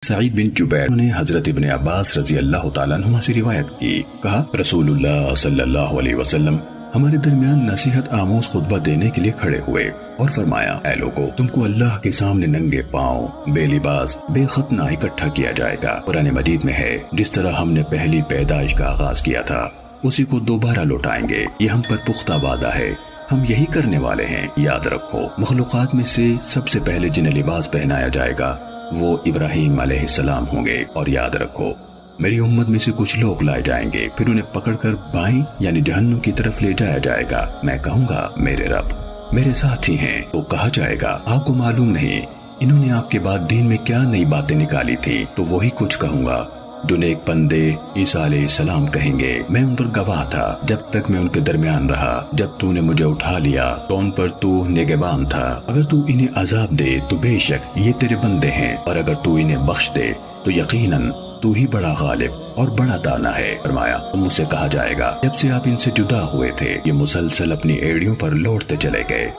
سعید بن جبیر نے حضرت ابن عباس رضی اللہ تعالیٰ عنہما سے روایت کی، کہا رسول اللہ صلی اللہ علیہ وسلم ہمارے درمیان نصیحت آموز خطبہ دینے کے لیے کھڑے ہوئے اور فرمایا، اے لوگو، تم کو اللہ کے سامنے ننگے پاؤں، بے لباس، بے ختنہ اکٹھا کیا جائے گا۔ قرآن مجید میں ہے، جس طرح ہم نے پہلی پیدائش کا آغاز کیا تھا اسی کو دوبارہ لوٹائیں گے، یہ ہم پر پختہ وعدہ ہے، ہم یہی کرنے والے ہیں۔ یاد رکھو، مخلوقات میں سے سب سے پہلے جنہیں لباس پہنایا جائے گا وہ ابراہیم علیہ السلام ہوں گے، اور یاد رکھو میری امت میں سے کچھ لوگ لائے جائیں گے، پھر انہیں پکڑ کر بائیں یعنی جہنم کی طرف لے جایا جائے گا، میں کہوں گا میرے رب میرے ساتھ ہی ہیں، تو کہا جائے گا آپ کو معلوم نہیں انہوں نے آپ کے بعد دین میں کیا نئی باتیں نکالی تھی، تو وہی کچھ کہوں گا جو نیک بندے عیسیٰ علیہ السلام کہیں گے، میں ان پر گواہ تھا جب تک میں ان کے درمیان رہا، جب تو نے مجھے اٹھا لیا تو ان پر تو نگہبان تھا، اگر تو انہیں عذاب دے تو بے شک یہ تیرے بندے ہیں، اور اگر تو انہیں بخش دے تو یقیناً تو ہی بڑا غالب اور بڑا دانا ہے۔ فرمایا، مجھ سے کہا جائے گا جب سے آپ ان سے جدا ہوئے تھے یہ مسلسل اپنی ایڑیوں پر لوٹتے چلے گئے۔